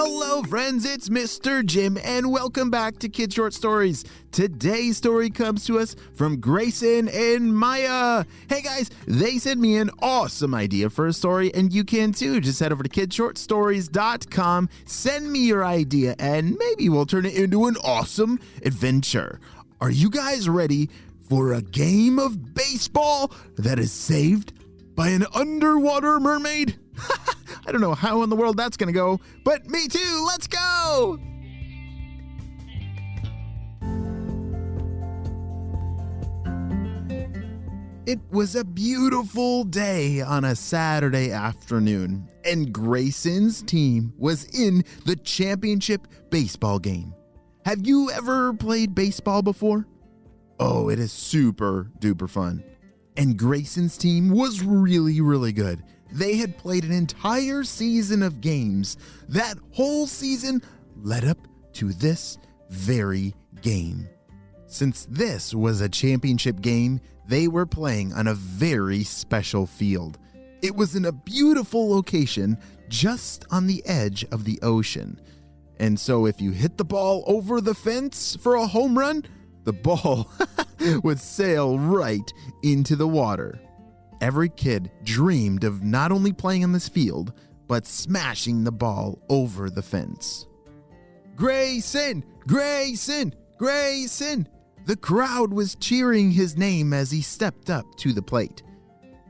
Hello friends, it's Mr. Jim and welcome back to Kid Short Stories. Today's story comes to us from Grayson and Maya. Hey guys, they sent me an awesome idea for a story and you can too. Just head over to kidshortstories.com, send me your idea and maybe we'll turn it into an awesome adventure. Are you guys ready for a game of baseball that is saved by an underwater mermaid? I don't know how in the world that's going to go, but me too. Let's go. It was a beautiful day on a Saturday afternoon, and Grayson's team was in the championship baseball game. Have you ever played baseball before? Oh, it is super duper fun. And Grayson's team was really good. They had played an entire season of games. That whole season led up to this very game. Since this was a championship game, they were playing on a very special field. It was in a beautiful location just on the edge of the ocean. And so if you hit the ball over the fence for a home run, the ball would sail right into the water. Every kid dreamed of not only playing on this field, but smashing the ball over the fence. Grayson! Grayson! Grayson! The crowd was cheering his name as he stepped up to the plate.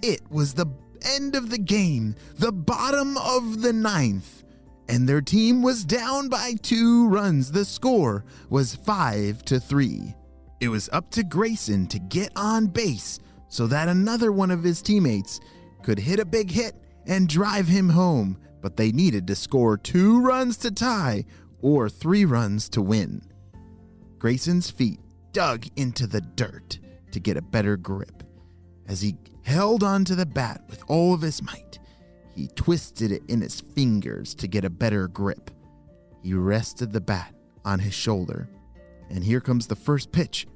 It was the end of the game, the bottom of the ninth, and their team was down by 2 runs. The score was 5-3. It was up to Grayson to get on base so that another one of his teammates could hit a big hit and drive him home, but they needed to score 2 runs to tie or 3 runs to win. Grayson's feet dug into the dirt to get a better grip. As he held onto the bat with all of his might, he twisted it in his fingers to get a better grip. He rested the bat on his shoulder, and here comes the first pitch.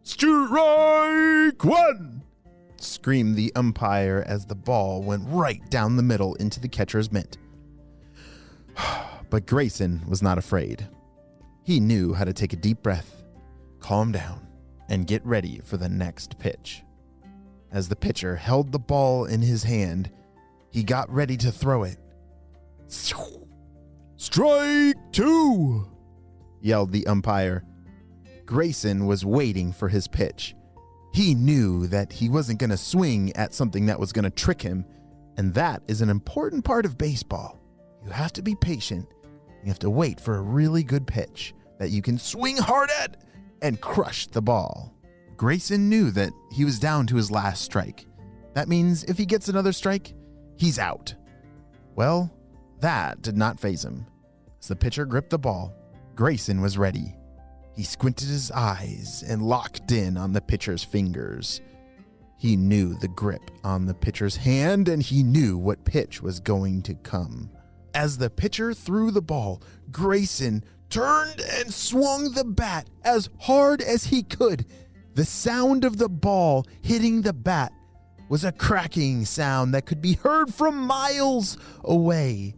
Strike one! Screamed the umpire as the ball went right down the middle into the catcher's mitt. But Grayson was not afraid. He knew how to take a deep breath, calm down, and get ready for the next pitch. As the pitcher held the ball in his hand, he got ready to throw it. Strike two! Yelled the umpire. Grayson was waiting for his pitch. He knew that he wasn't going to swing at something that was going to trick him, and that is an important part of baseball. You have to be patient. You have to wait for a really good pitch that you can swing hard at and crush the ball. Grayson knew that he was down to his last strike. That means if he gets another strike, he's out. Well, that did not faze him. As the pitcher gripped the ball, Grayson was ready. He squinted his eyes and locked in on the pitcher's fingers. He knew the grip on the pitcher's hand and he knew what pitch was going to come. As the pitcher threw the ball, Grayson turned and swung the bat as hard as he could. The sound of the ball hitting the bat was a cracking sound that could be heard from miles away.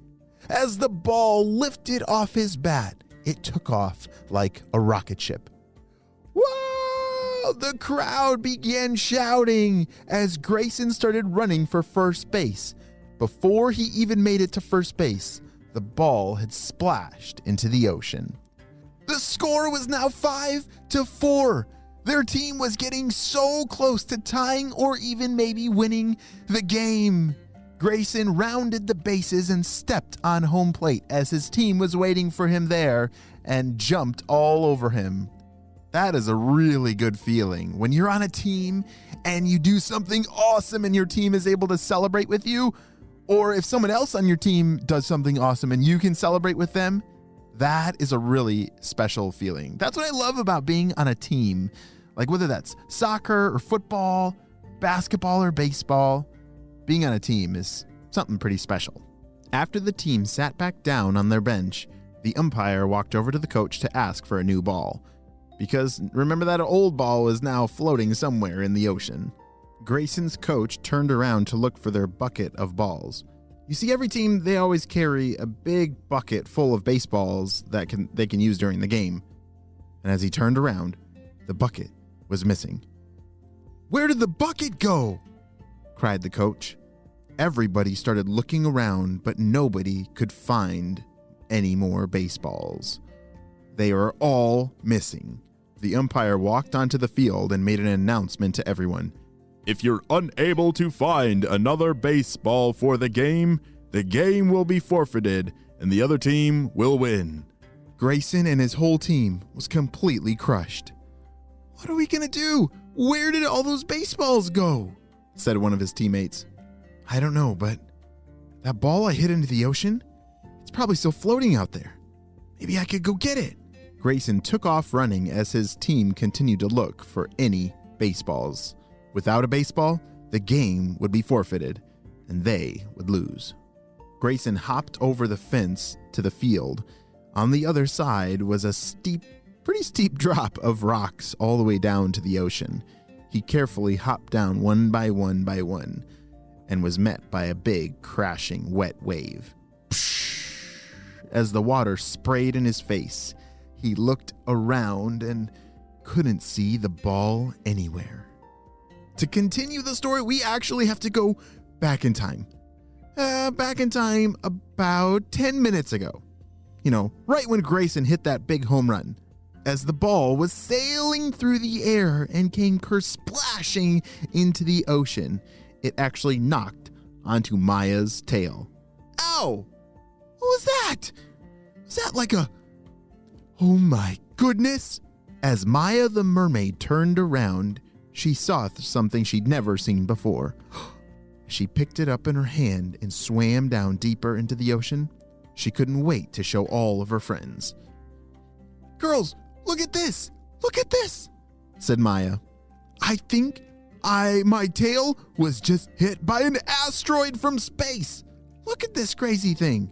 As the ball lifted off his bat, it took off like a rocket ship. Whoa! The crowd began shouting as Grayson started running for first base. Before he even made it to first base, the ball had splashed into the ocean. The score was now 5-4. Their team was getting so close to tying or even maybe winning the game. Grayson rounded the bases and stepped on home plate as his team was waiting for him there and jumped all over him. That is a really good feeling when you're on a team and you do something awesome and your team is able to celebrate with you, or if someone else on your team does something awesome and you can celebrate with them. That is a really special feeling. That's what I love about being on a team, like whether that's soccer or football, basketball or baseball. Being on a team is something pretty special. After the team sat back down on their bench, the umpire walked over to the coach to ask for a new ball. Because remember that old ball is now floating somewhere in the ocean. Grayson's coach turned around to look for their bucket of balls. You see, every team, they always carry a big bucket full of baseballs that they can use during the game. And as he turned around, the bucket was missing. "Where did the bucket go?" cried the coach. Everybody started looking around, but nobody could find any more baseballs. They were all missing. The umpire walked onto the field and made an announcement to everyone. "If you're unable to find another baseball for the game will be forfeited and the other team will win." Grayson and his whole team was completely crushed. "What are we going to do? Where did all those baseballs go?" said one of his teammates. "I don't know, but that ball I hit into the ocean, it's probably still floating out there. Maybe I could go get it." Grayson took off running as his team continued to look for any baseballs. Without a baseball, the game would be forfeited, and they would lose. Grayson hopped over the fence to the field. On the other side was a pretty steep drop of rocks all the way down to the ocean. He carefully hopped down one by one and was met by a big, crashing, wet wave. As the water sprayed in his face, he looked around and couldn't see the ball anywhere. To continue the story, we actually have to go back in time. Back in time about 10 minutes ago. Right when Grayson hit that big home run. As the ball was sailing through the air and came kersplashing into the ocean, it actually knocked onto Maya's tail. Ow! What was that? Was that like a... Oh my goodness! As Maya the mermaid turned around, she saw something she'd never seen before. She picked it up in her hand and swam down deeper into the ocean. She couldn't wait to show all of her friends. "Girls, look at this! Look at this!" said Maya. "I think my tail was just hit by an asteroid from space. Look at this crazy thing."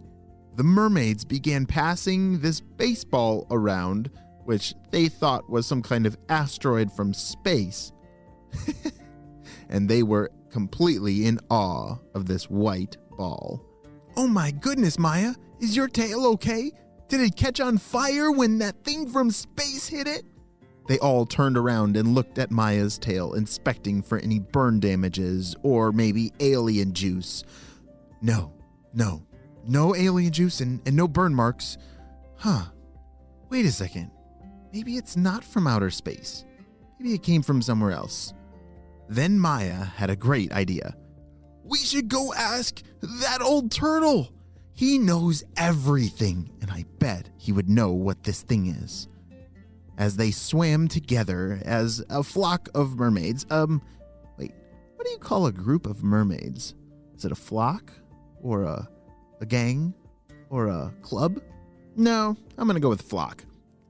The mermaids began passing this baseball around, which they thought was some kind of asteroid from space. And they were completely in awe of this white ball. "Oh my goodness, Maya, is your tail okay? Did it catch on fire when that thing from space hit it?" They all turned around and looked at Maya's tail, inspecting for any burn damages or maybe alien juice. No alien juice and no burn marks. Wait a second. Maybe it's not from outer space. Maybe it came from somewhere else. Then Maya had a great idea. "We should go ask that old turtle. He knows everything, and I bet he would know what this thing is." As they swam together as a flock of mermaids, wait, what do you call a group of mermaids? Is it a flock? Or a gang? Or a club? No, I'm going to go with flock.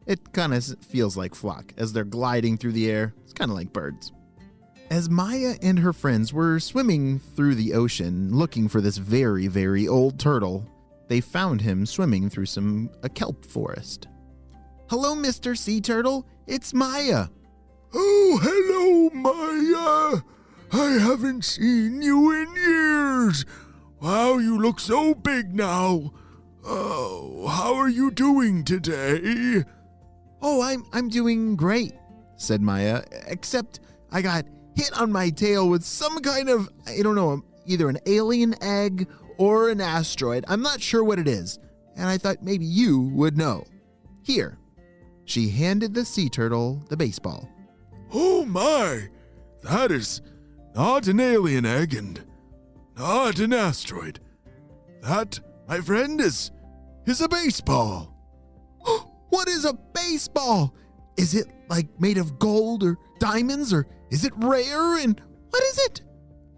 It kind of feels like flock as they're gliding through the air. It's kind of like birds. As Maya and her friends were swimming through the ocean looking for this very, very old turtle, they found him swimming through a kelp forest. "Hello, Mr. Sea Turtle. It's Maya." "Oh, hello, Maya. I haven't seen you in years. Wow, you look so big now. Oh, how are you doing today?" "Oh, I'm doing great," said Maya, "except I got hit on my tail with some kind of, I don't know, either an alien egg or an asteroid. I'm not sure what it is, and I thought maybe you would know. Here." She handed the sea turtle the baseball. "Oh my, that is not an alien egg and not an asteroid. That, my friend, is a baseball." "What is a baseball? Is it like made of gold or diamonds, or is it rare, and what is it?"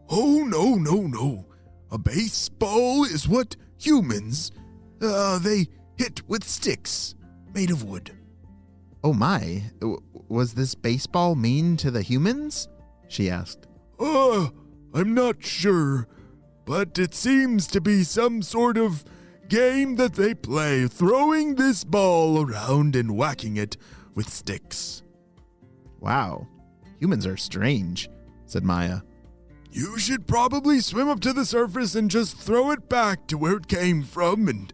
"Oh, no. A baseball is what humans, they hit with sticks made of wood." "Oh my, was this baseball mean to the humans?" she asked. I'm not sure, but it seems to be some sort of game that they play, throwing this ball around and whacking it with sticks." "Wow, humans are strange," said Maya. You should probably swim up to the surface and just throw it back to where it came from and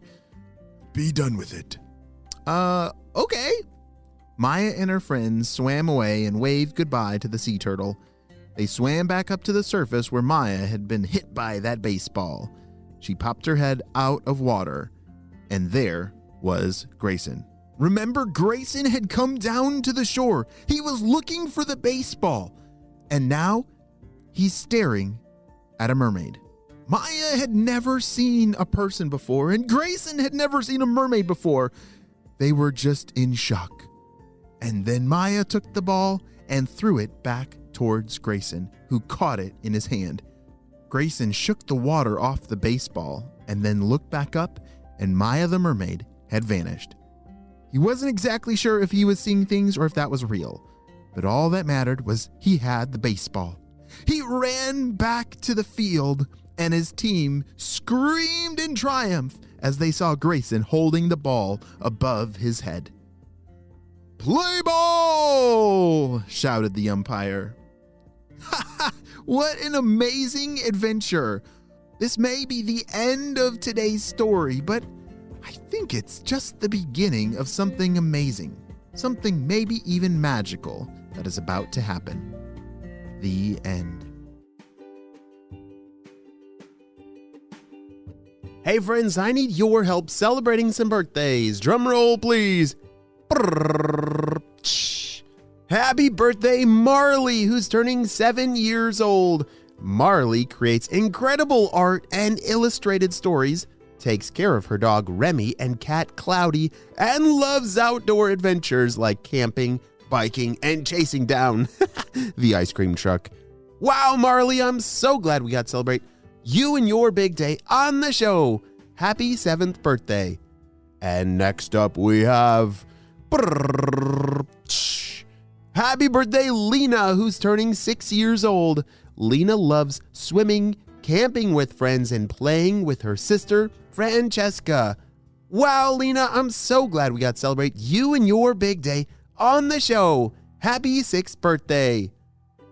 be done with it. Okay. Maya and her friends swam away and waved goodbye to the sea turtle. They swam back up to the surface where Maya had been hit by that baseball. She popped her head out of water, and there was Grayson. Remember, Grayson had come down to the shore. He was looking for the baseball, and now he's staring at a mermaid. Maya had never seen a person before, and Grayson had never seen a mermaid before. They were just in shock. And then Maya took the ball and threw it back towards Grayson, who caught it in his hand. Grayson shook the water off the baseball and then looked back up, and Maya the mermaid had vanished. He wasn't exactly sure if he was seeing things or if that was real, but all that mattered was he had the baseball. He ran back to the field, and his team screamed in triumph as they saw Grayson holding the ball above his head. "Play ball!" shouted the umpire. What an amazing adventure. This may be the end of today's story, but I think it's just the beginning of something amazing, something maybe even magical that is about to happen. The end. Hey friends, I need your help celebrating some birthdays. Drum roll, please. Happy birthday, Marley, who's turning 7 years old. Marley creates incredible art and illustrated stories, takes care of her dog Remy and cat Cloudy, and loves outdoor adventures like camping, biking, and chasing down the ice cream truck. Wow, Marley, I'm so glad we got to celebrate you and your big day on the show. Happy 7th birthday. And next up we have... Happy birthday, Lena, who's turning 6 years old. Lena loves swimming, camping with friends, and playing with her sister, Francesca. Wow, Lena, I'm so glad we got to celebrate you and your big day on the show. Happy 6th birthday.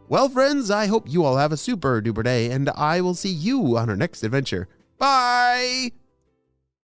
Well, friends, I hope you all have a super duper day, and I will see you on our next adventure. Bye!